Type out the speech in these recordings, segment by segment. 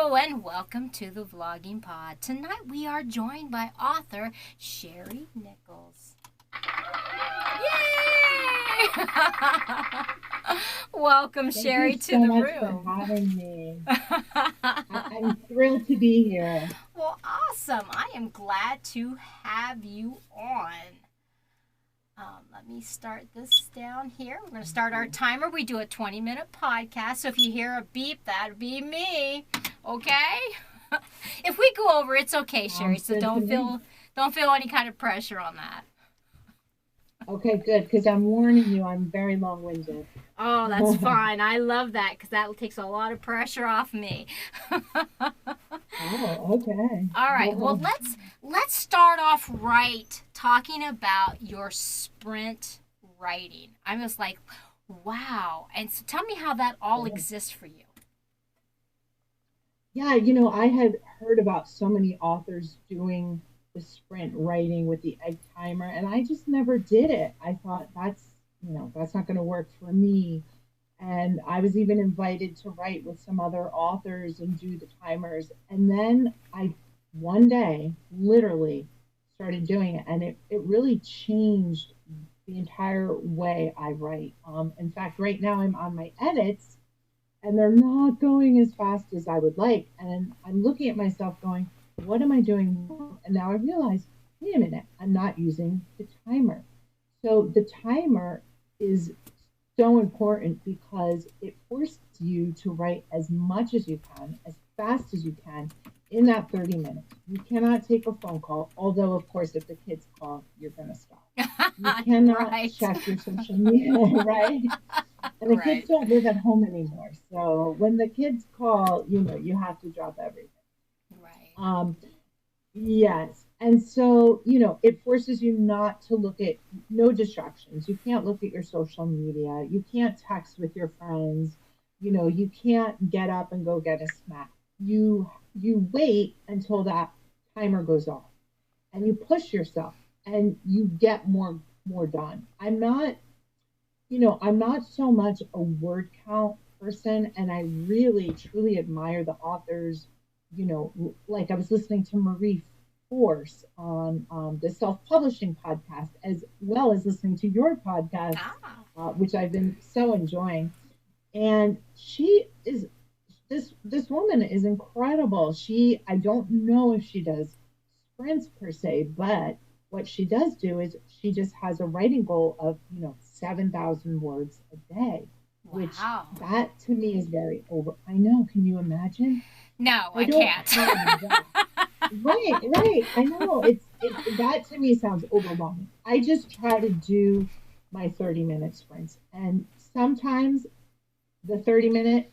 Hello and welcome to the Vlogging Pod. Tonight we are joined by author Shari Nichols. Yay! Welcome, Thank Shari, you to so the much room. for having me. I'm thrilled to be here. Well, awesome. I am glad to have you on. Let me start this down here. We're going to start our timer. We do a 20-minute podcast, so if you hear a beep, that'd be me. Okay? If we go over, it's okay, Shari. So don't feel any kind of pressure on that. Okay, good, because I'm warning you, I'm very long-winded. Oh, that's fine. I love that because that takes a lot of pressure off me. Oh, okay. All right. Well, let's start off right talking about your sprint writing. I was like, wow. And so tell me how that all exists for you. Yeah, I had heard about so many authors doing the sprint writing with the egg timer, and I just never did it. I thought that's not going to work for me. And I was even invited to write with some other authors and do the timers. And then I, one day, literally started doing it, and it really changed the entire way I write. In fact, right now I'm on my edits, and they're not going as fast as I would like. And I'm looking at myself going, what am I doing wrong? And now I realize, wait a minute, I'm not using the timer. So the timer is so important because it forces you to write as much as you can, as fast as you can in that 30 minutes. You cannot take a phone call, although, of course, if the kids call, you're going to stop. You cannot check your social media, right? And the kids don't live at home anymore. So when the kids call, you have to drop everything. Right. Yes. And so, it forces you not to look at no distractions. You can't look at your social media. You can't text with your friends. You can't get up and go get a snack. You wait until that timer goes off and you push yourself and you get more done. I'm not so much a word count person, and I really truly admire the authors. Like I was listening to Marie Force on the self-publishing podcast, as well as listening to your podcast, which I've been so enjoying. And she is this woman is incredible. I don't know if she does sprints per se, but what she does do is she just has a writing goal of 7,000 words a day, which that to me is very over. I know. Can you imagine? No, I can't. Right. I know. That to me sounds overwhelming. I just try to do my 30-minute sprints, and sometimes the 30-minute,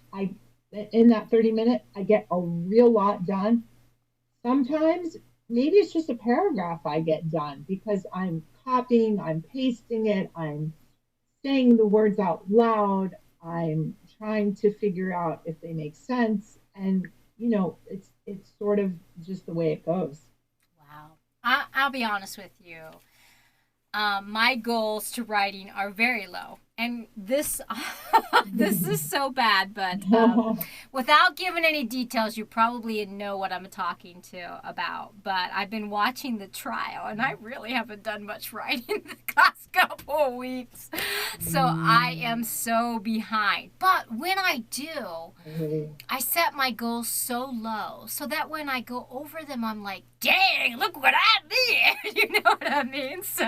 in that 30-minute, I get a real lot done. Sometimes maybe it's just a paragraph I get done because I'm copying, I'm pasting it, I'm saying the words out loud, I'm trying to figure out if they make sense, and it's sort of just the way it goes. Wow. I'll be honest with you. My goals to writing are very low, and this this is so bad. But without giving any details, you probably know what I'm talking to about. But I've been watching the trial, and I really haven't done much writing the last couple of weeks, so I am so behind. But when I do, I set my goals so low, so that when I go over them, I'm like, dang, look what I did. You know what I mean? So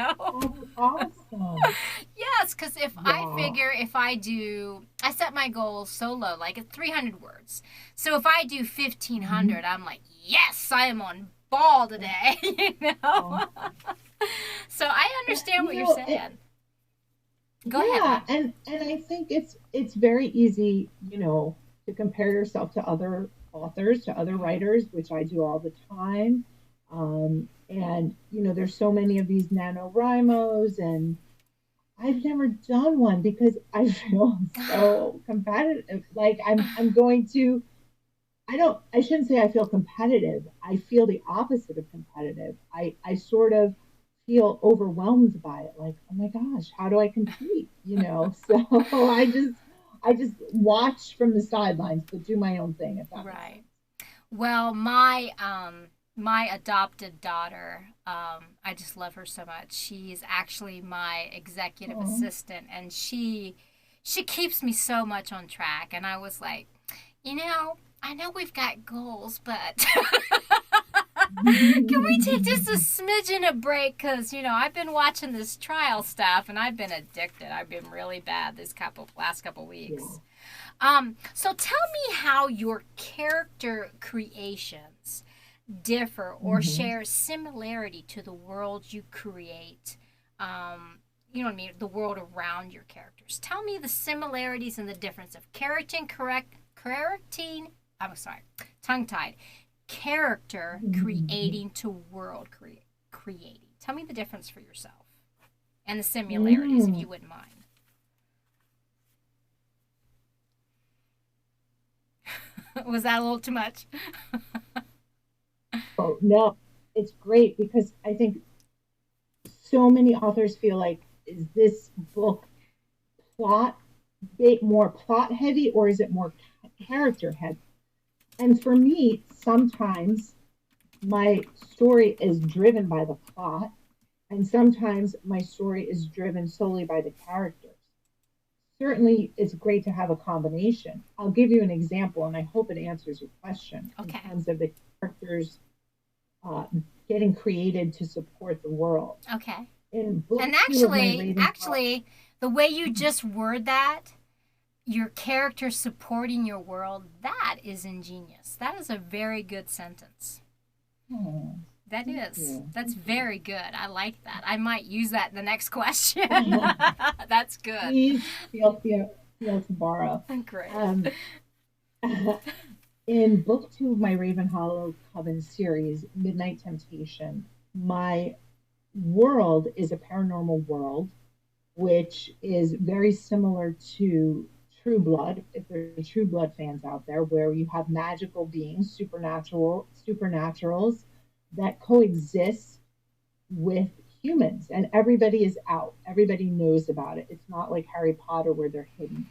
awesome. yes, because I figure if I set my goals so low, like at 300 words. So if I do 1,500, I'm like, yes, I am on ball today. So I understand what you're saying. Go ahead. And I think it's very easy, to compare yourself to other authors, to other writers, which I do all the time. And there's so many of these NaNoWriMos, and I've never done one because I feel so competitive. Like I'm going to I shouldn't say I feel competitive. I feel the opposite of competitive. I sort of feel overwhelmed by it. Like, oh my gosh, how do I compete? So I just watch from the sidelines, but do my own thing if that makes sense. Well, my adopted daughter, I just love her so much. She's actually my executive Oh. assistant, and she keeps me so much on track. And I was like, I know we've got goals, but can we take just a smidgen of break? Because, I've been watching this trial stuff and I've been addicted. I've been really bad this last couple Yeah. weeks. So tell me how your character creations differ or Hmm. share similarity to the world you create. You know what I mean? The world around your characters. Tell me the similarities and the difference of I'm sorry, tongue tied. Character creating to world creating. Tell me the difference for yourself and the similarities, if Mm. you wouldn't mind. Was that a little too much? Oh, no, it's great because I think so many authors feel like, is this book plot more plot heavy or is it more character heavy? And for me, sometimes my story is driven by the plot, and sometimes my story is driven solely by the characters. Certainly, it's great to have a combination. I'll give you an example, and I hope it answers your question in Okay. terms of the characters uh, getting created to support the world. Okay. In book And two of my Ravenfall, actually, the way you just word that, your character supporting your world, that is ingenious. That is a very good sentence. oh, That thank is. you, That's thank you. very good. I like that. I might use that in the next question. That's good. Please feel to borrow. Great. Um, in book two of my Raven Hollow Coven series, Midnight Temptation, my world is a paranormal world, which is very similar to True Blood, if there are True Blood fans out there, where you have magical beings, supernaturals that coexist with humans, and everybody is out. Everybody knows about it. It's not like Harry Potter where they're hidden.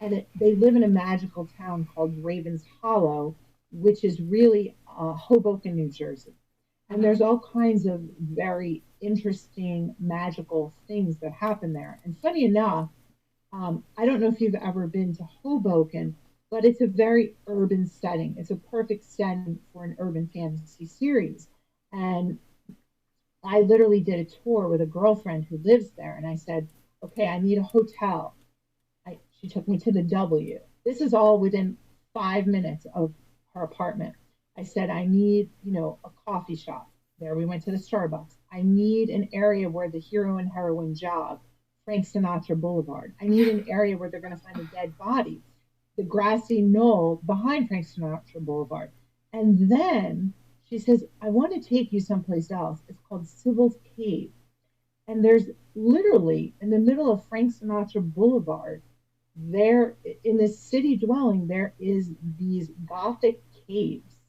And they live in a magical town called Raven's Hollow, which is really Hoboken, New Jersey. And Mm-hmm. there's all kinds of very interesting magical things that happen there. And funny enough, I don't know if you've ever been to Hoboken, but it's a very urban setting. It's a perfect setting for an urban fantasy series. And I literally did a tour with a girlfriend who lives there, and I said, "Okay, I need a hotel." She took me to the W. This is all within 5 minutes of her apartment. I said, "I need, a coffee shop." There we went to the Starbucks. I need an area where the hero and heroine jog, Frank Sinatra Boulevard. I need an area where they're going to find a dead body, the grassy knoll behind Frank Sinatra Boulevard. And then she says, "I want to take you someplace else. It's called Sybil's Cave." And there's literally in the middle of Frank Sinatra Boulevard, there in this city dwelling, there is these Gothic caves.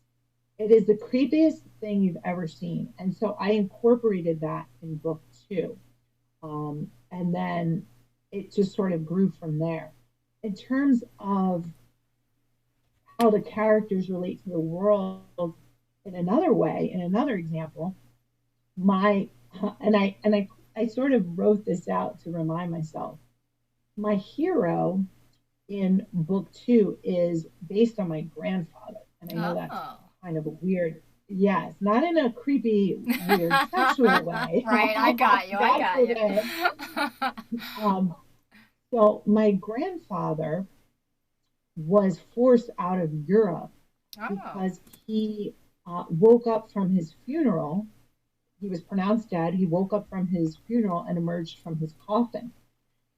It is the creepiest thing you've ever seen. And so I incorporated that in book two. And then it just sort of grew from there. In terms of how the characters relate to the world in another way, in another example, my and I sort of wrote this out to remind myself. My hero in book two is based on my grandfather, and I know that's Oh. kind of a weird, yes, not in a creepy, weird sexual way. Right, I got you. I God got forbid. you. Um, so my grandfather was forced out of Europe Oh. because he woke up from his funeral. He was pronounced dead. He woke up from his funeral and emerged from his coffin,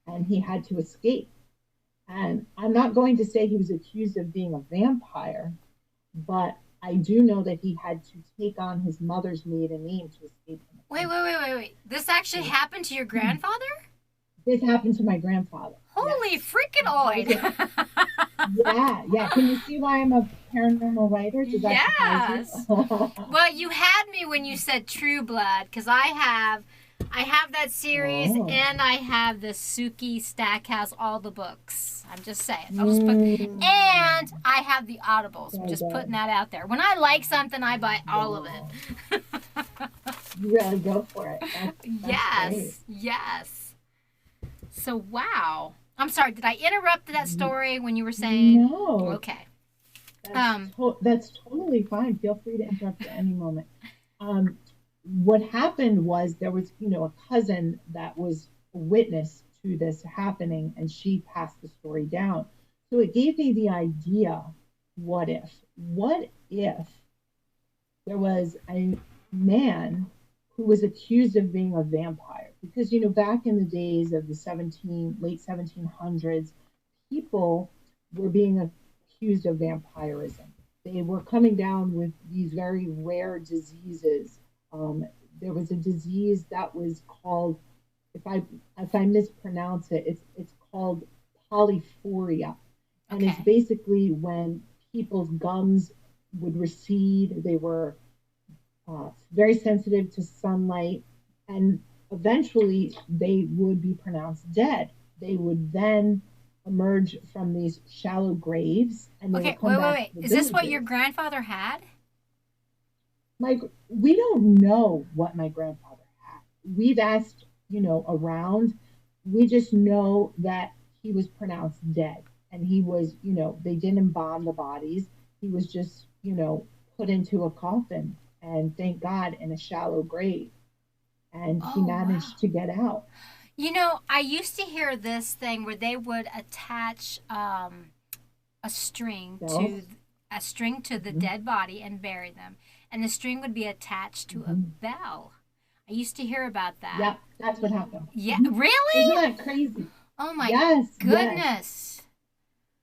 and he had to escape. And I'm not going to say he was accused of being a vampire, but I do know that he had to take on his mother's maiden name to escape from the Wait, wait, country. wait, wait, wait. This actually So happened to your grandfather? this happened to my grandfather. Holy Yes. freaking That was oid. a Yeah, yeah. Can you see why I'm a paranormal writer? Does that surprise you? Yes. Well, you had me when you said True Blood, because I have that series, Oh. and I have the Suki Stackhouse, all the books. I'm just saying. I'll just put, Mm. and I have the Audibles. I'm So just putting good. that out there. When I like something, I buy all of Wow. it. You really go for it. That's great. Yes, yes. So wow. I'm sorry. Did I interrupt that N- story when you were saying? No, Okay. that's Um. that's totally fine. Feel free to interrupt at any moment. Um, what happened was there was, a cousin that was a witness to this happening, and she passed the story down. So it gave me the idea, what if? What if there was a man who was accused of being a vampire? Because, back in the days of the late 1700s, people were being accused of vampirism. They were coming down with these very rare diseases. Um, there was a disease that was called, if I if I mispronounce it, it's called polyphoria, and it's Okay. basically when people's gums would recede. They were very sensitive to sunlight, and eventually they would be pronounced dead. They would then emerge from these shallow graves, and they Okay. would come Wait. Wait. back Wait. to the Is this what your villages. grandfather had? Like, we don't know what my grandfather had. We've asked, around. We just know that he was pronounced dead, and he was, they didn't embalm the bodies. He was just, put into a coffin, and thank God, in a shallow grave, and he Oh wow. managed to get out. I used to hear this thing where they would attach a string to Bells. the Mm-hmm. dead body and bury them, and the string would be attached to a Mm-hmm. bell. I used to hear about that. Yep, that's what happened. Yeah, Mm-hmm. Isn't really? that crazy? Oh my Yes, yes. goodness.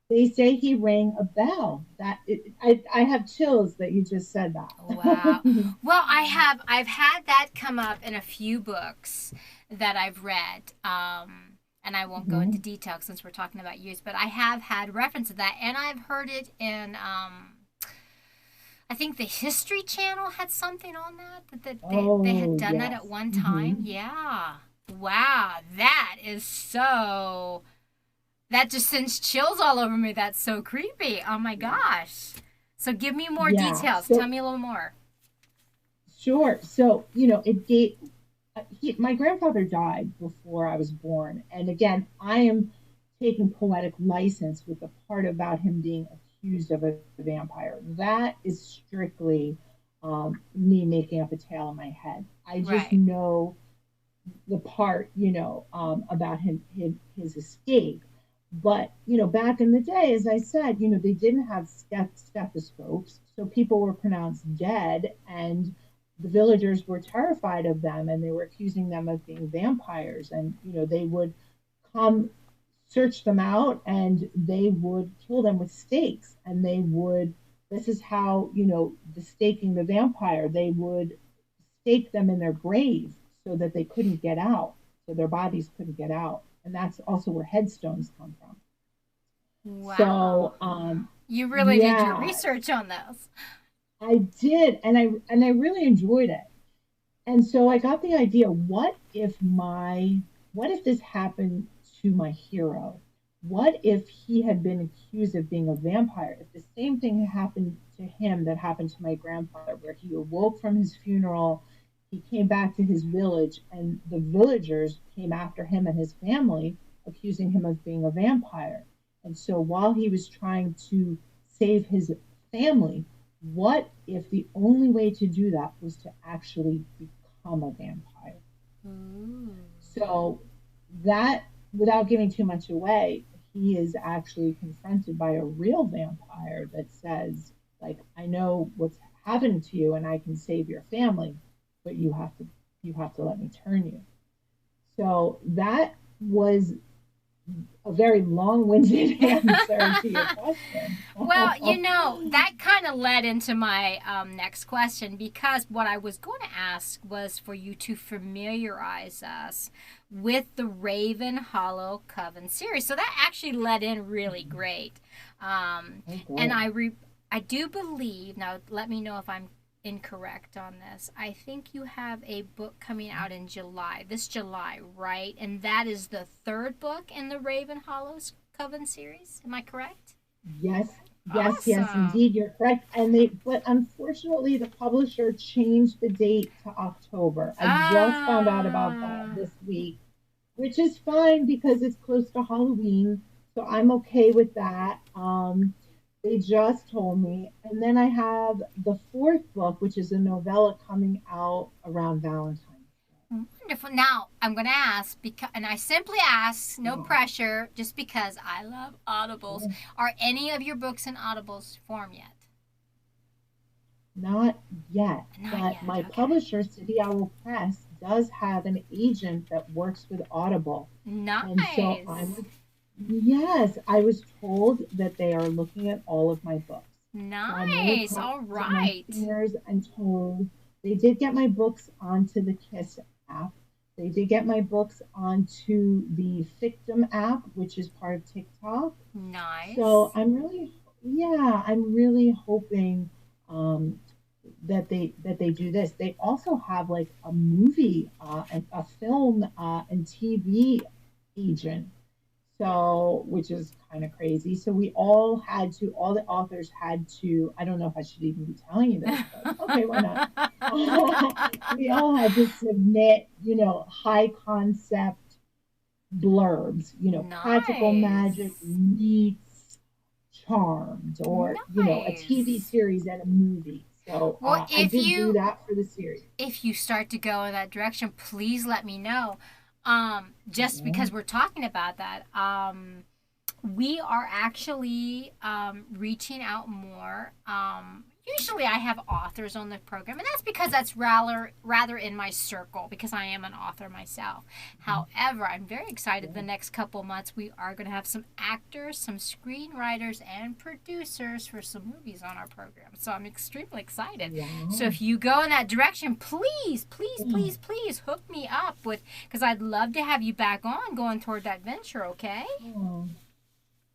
They say he rang a bell. I have chills that you just said Wow. that. Well, I've had that come up in a few books that I've read. And I won't go into Hmm. detail since we're talking about use, but I have had reference to that, and I've heard it in I think the History Channel had something on they had Oh, done that at yes. one time. Hmm. Yeah. Wow, that is so. That just sends chills all over me. That's so creepy. Oh my Yeah. gosh. So give me more Yeah. details. Tell So, me a little more. sure. So, it gave, my grandfather died before I was born. And again, I am taking poetic license with the part about him being accused of a vampire. That is strictly me making up a tale in my head. I just Right. know the part, about his escape. But, back in the day, as I said, they didn't have stethoscopes. So people were pronounced dead, and the villagers were terrified of them, and they were accusing them of being vampires. And, they would come search them out, and they would kill them with stakes. And this is how, the staking the vampire, they would stake them in their grave so that they couldn't get out, so their bodies couldn't get out. And that's also where headstones come from. Wow. So, You really did your yeah, research on this. I did, and I really enjoyed it. And so I got the idea: what if this happened to my hero? What if he had been accused of being a vampire? If the same thing happened to him that happened to my grandfather, where he awoke from his funeral, he came back to his village, and the villagers came after him and his family, accusing him of being a vampire. And so while he was trying to save his family, what if the only way to do that was to actually become a vampire? Ooh. So that, without giving too much away, he is actually confronted by a real vampire that says, like, I know what's happened to you and I can save your family, but you have to let me turn you. So that was a very long-winded answer to your question. Well, that kind of led into my next question, because what I was going to ask was for you to familiarize us with the Raven Hollow Coven series. So that actually led in really great. Oh, And good. I do believe, now let me know if I'm incorrect on this. I think you have a book coming out in July, this July, right? And that is the third book in the Raven Hollows Coven series. Am I correct? Yes, yes, Awesome. indeed, you're correct. But unfortunately, the publisher changed the date to October. I just found out about that Ah. this week, which is fine because it's close to Halloween. So I'm okay with that. They just told me. And then I have the fourth book, which is a novella coming out around Valentine's Wonderful. Now, I'm going to ask, because, and I simply ask, Day. no pressure, just because I love Audibles. Oh, Are any of your books in Audibles form yet? not yet, Not but yet. my Okay. publisher, City Owl Press, does have an agent that works with Audible. And so Nice. yes, I was told that they are looking at all of my books. So I'm really Nice. All crossing my right. fingers and toes. They did get my books onto the Kiss app. They did get my books onto the Fictum app, which is part of TikTok. So Nice. I'm really hoping um, that they do this. They also have like a movie and a film and TV agent, so which is kind of crazy. So all the authors had to. I don't know if I should even be telling you this, but okay, why not? We all had to submit, high concept blurbs, practical magic Nice. meets Charmed, or a TV Nice. series and a movie. So Well, I did do that for the series. if you start to go in that direction, please let me know. Just Yeah. because we're talking about that, we are actually reaching out more. Usually, I have authors on the program, and that's because that's rather in my circle because I am an author myself. However, I'm very excited. The next couple months, we are going to have some actors, some screenwriters, and producers for some movies on our program. So I'm extremely excited. So Wow. if you go in that direction, please, please, please, please hook me up with, because I'd love to have you back on going toward that venture. Okay? Oh,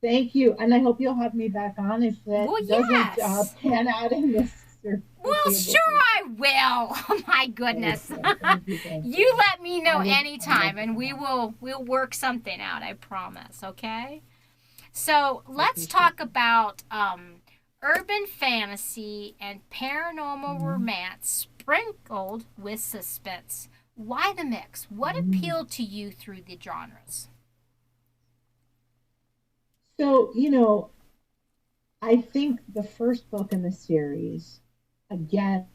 thank you. And I hope you'll have me back on if that Well, doesn't yes. pan out in this Well, foreseeable sure future. I will. Oh my goodness. Okay. Thank you. Thank You you. let me know I will anytime do and that. we'll work something out, I promise, okay? So, I let's appreciate talk about urban fantasy and paranormal you. romance sprinkled with suspense. Why the mix? What Mhm. appealed to you through the genres? So, I think the first book in the series, again,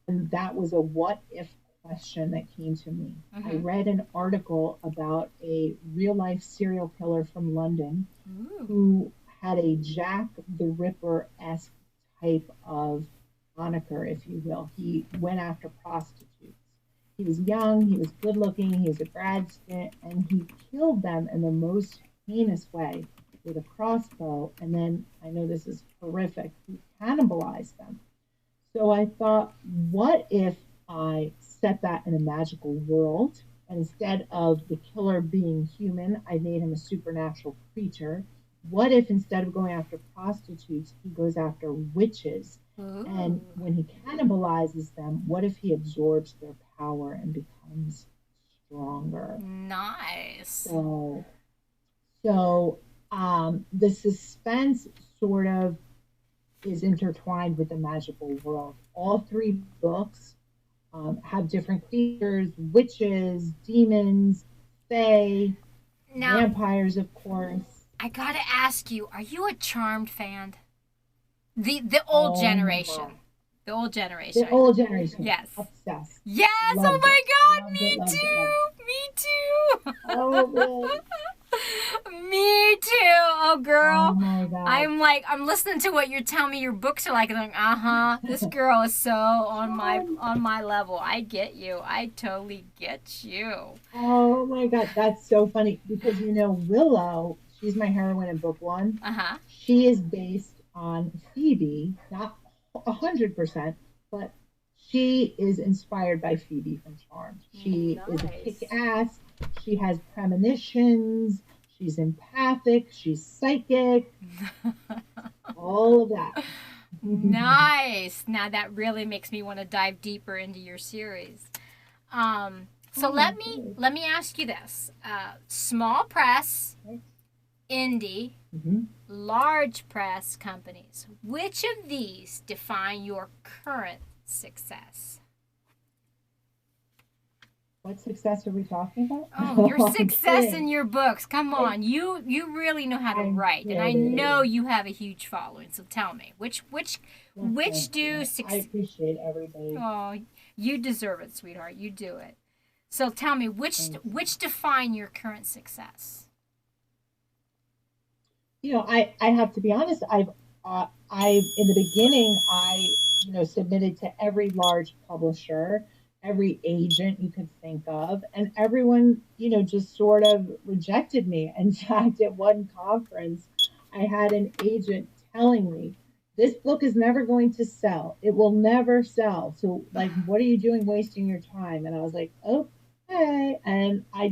that was a what if question that came to me. I Mm-hmm. read an article about a real life serial killer from London Ooh. who had a Jack the Ripper esque type of moniker, if you will. He went after prostitutes. He was young, he was good looking, he was a grad student, and he killed them in the most heinous way with a crossbow. And then, I know this is horrific, he cannibalized them. So I thought, what if I set that in a magical world? And instead of the killer being human, I made him a supernatural creature. What if instead of going after prostitutes, he goes after witches? Ooh. And when he cannibalizes them, what if he absorbs their power and becomes stronger? Nice. So, so the suspense sort of is intertwined with the magical world. All three books have different creatures, witches, demons, fae, Now, vampires, of course. I got to ask you, are you a Charmed fan? The old Oh my God. generation. The old The generation. old generation, Yes. obsessed. Yes. Oh Loved my it. God. Loved it, Me loved it, loved it. too. Me Oh, really? too. Me too. Oh, Oh girl. my God. I'm listening to what you're telling me your books are like, and I'm like, uh-huh. This girl is so Charmed. on my level. I get you. I totally get you. Oh my God. That's so funny because, Willow, she's my heroine in book one. Uh-huh. She is based on Phoebe, not 100%, but she is inspired by Phoebe from Charmed. She is a kick Nice. ass. She has premonitions. She's empathic. She's psychic. All of that. Nice. Now that really makes me want to dive deeper into your series. So Oh, good. let me ask you this: small press, indie, Mm-hmm. large press companies. Which of these define your current success? What success are we talking about? Oh, your I'm success in kidding. your books. Come I, on. You really know how to I'm write, and I know kidding. you have a huge following. So tell me, Well, which thank do you. I succeed? appreciate everybody. Oh, you deserve it, sweetheart. You do it. So tell me, Thank you. which define your current success? I have to be honest. In the beginning, submitted to every large publisher, every agent you could think of, and everyone, just sort of rejected me. In fact, at one conference, I had an agent telling me, "This book is never going to sell. It will never sell. So, like, what are you doing wasting your time?" And I was like, "Okay." And I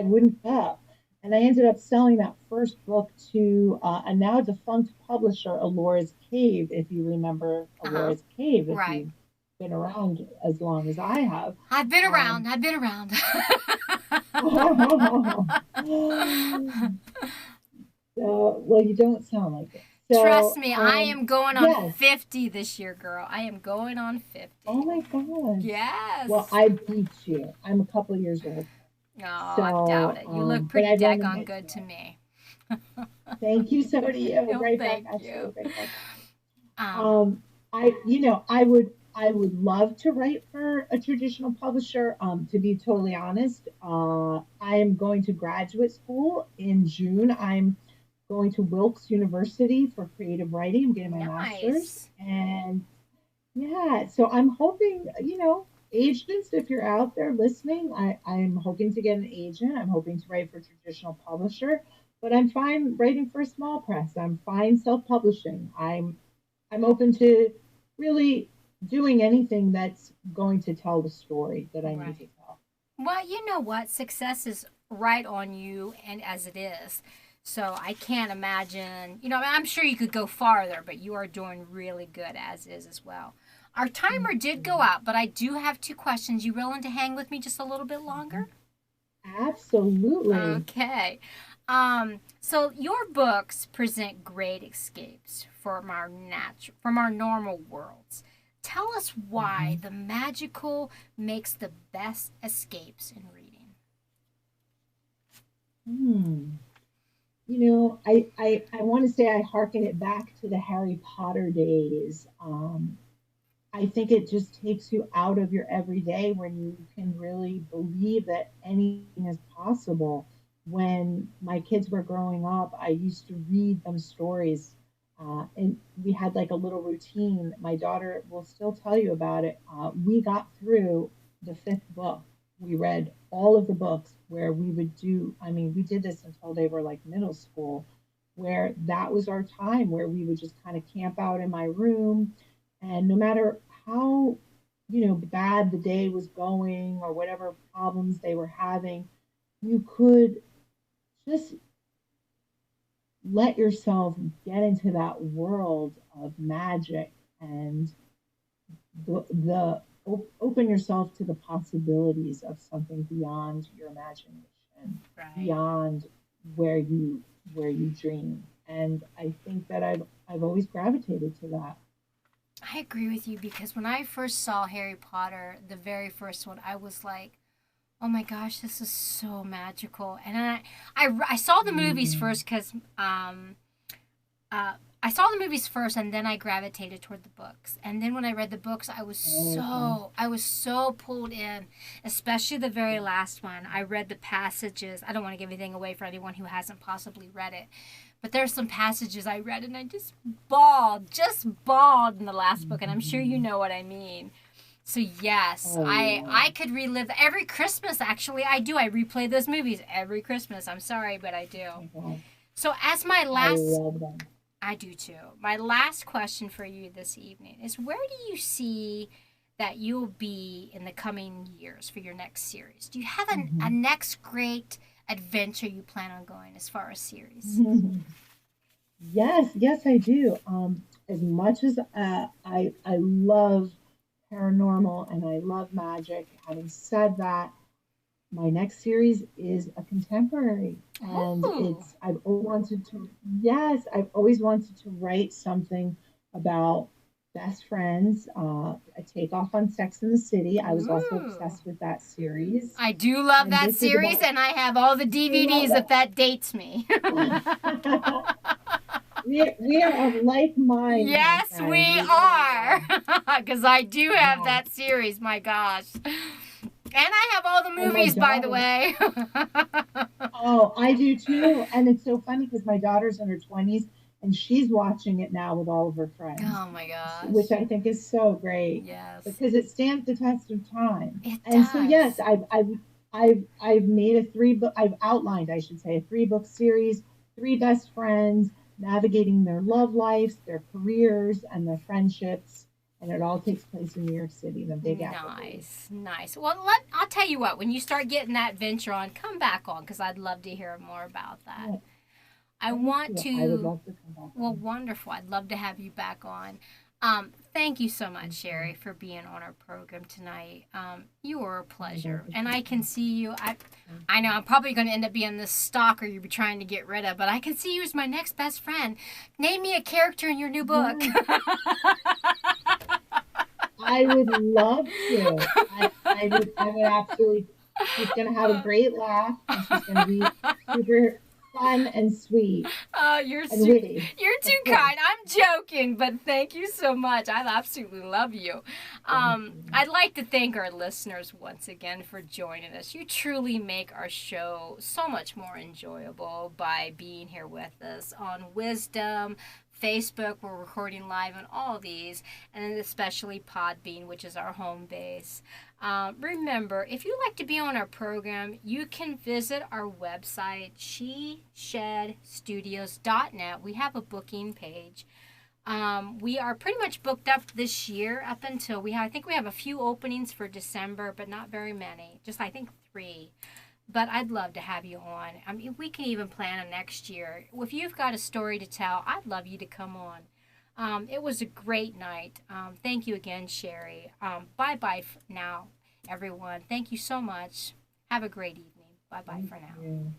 wouldn't go. And I ended up selling that first book to a now defunct publisher, Alora's Cave, if you remember Uh huh. Alora's Cave, if Right. you've been around as long as I have. I've been around. Um, I've been around. well, you don't sound like it. Trust So, me, I am going on yes. 50 this year, girl. I am going on Oh 50. my gosh. Well, Yes. I beat you. I'm a couple of years old. Oh, I doubt So, it. You look but pretty I'd rather daggone not good to say. me. Thank you. So do you. Oh, Right back thank at you. you. Right back. Um, Um, I would love to write for a traditional publisher. To be totally honest, I am going to graduate school in June. I'm going to Wilkes University for creative writing. I'm getting my master's, nice. and yeah, so I'm hoping, agents, if you're out there listening, I'm hoping to get an agent. I'm hoping to write for a traditional publisher, but I'm fine writing for a small press. I'm fine self-publishing. I'm open to really doing anything that's going to tell the story that I need to Right. tell. Well, you know what? Success is right on you, and as it is. So I can't imagine, I'm sure you could go farther, but you are doing really good as is as well. Our Thank timer did go you. out, but I do have two questions. You willing to hang with me just a little bit longer? Absolutely. Okay. So your books present great escapes from our normal worlds. Tell us why Mhm. the magical makes the best escapes in reading. Hmm. I want to say I hearken it back to the Harry Potter days. I think it just takes you out of your everyday when you can really believe that anything is possible. When my kids were growing up, I used to read them stories, and we had like a little routine. My daughter will still tell you about it. We got through the fifth book. We read all of the books where we would do, I mean, we did this until they were like middle school, where that was our time where we would just kind of camp out in my room, and no matter how, bad the day was going or whatever problems they were having, you could just let yourself get into that world of magic and open yourself to the possibilities of something beyond your imagination, Right. beyond where you dream. And I think that I've always gravitated to that. I agree with you because when I first saw Harry Potter, the very first one, I was like, oh my gosh, this is so magical. And I saw the movies Mm. first because uh, I saw the movies first, and then I gravitated toward the books. And then when I read the books, Okay. I was so pulled in, especially the very last one. I read the passages. I don't want to give anything away for anyone who hasn't possibly read it, but there's some passages I read, and I just bawled in the last book. And I'm sure you Mhm. know what I mean. So yes, Oh yeah. I could relive every Christmas. Actually, I do. I replay those movies every Christmas. I'm sorry, but I do. Oh my God. So as my I last love them. I do too. My last question for you this evening is where do you see that you'll be in the coming years for your next series? Do you have a Mhm. next great adventure you plan on going as far as series? Yes, yes, I do. as much as I love paranormal and I love magic, having said that, my next series is a contemporary, and Oh, I've always wanted to, yes, I've always wanted to write something about best friends, a takeoff on Sex in the City. I was also ooh. obsessed with that series, I do love and that this is series, about, and I have all the you love DVDs if that dates me. it. We are of like mind, my Yes, friend. we We really are. are. Because I do have Yeah. that series, my gosh. And I have all the And my movies, by the daughter, way. oh, I do too. And it's so funny because my daughter's in her 20s and she's watching it now with all of her friends, Oh my which gosh. I think is so great Yes, because it stands the test of time. it And so, yes, does. I've made a I've outlined, I should say, a 3 book series, three best friends navigating their love lives, their careers, and their friendships. And it all takes place in New York City, the Big Apple days. Nice, nice. Well, I'll tell you what. When you start getting that venture on, come back on because I'd love to hear more about that. Yeah, I thank want you. I would to. love to come back Well, on. wonderful. I'd love to have you back on. Thank you so much, Thank you. Sherry, for being on our program tonight. You were a I would love pleasure, to and I come can back. see you. Thank I know you. I'm probably going to end up being the stalker you'll be trying to get rid of, but I can see you as my next best friend. Name me a character in your new book. Yes, I would love to. I would absolutely. She's going to have a great laugh and she's going to be super fun and sweet You're and witty, you're of too course. kind. I'm joking, but thank you so much. I absolutely love you. Thank you. I'd like to thank our listeners once again for joining us. You truly make our show so much more enjoyable by being here with us on Wisdom. Facebook, we're recording live on all of these, and then especially Podbean, which is our home base. Remember, if you'd like to be on our program, you can visit our website, sheshedstudios.net. We have a booking page. We are pretty much booked up this year up until I think we have a few openings for December, but not very many. Just I think 3. But I'd love to have you on. I mean, we can even plan on next year. If you've got a story to tell, I'd love you to come on. It was a great night. Thank you again, Sherry. Bye bye now, everyone. Thank you so much. Have a great evening. Bye bye Thank for now. you.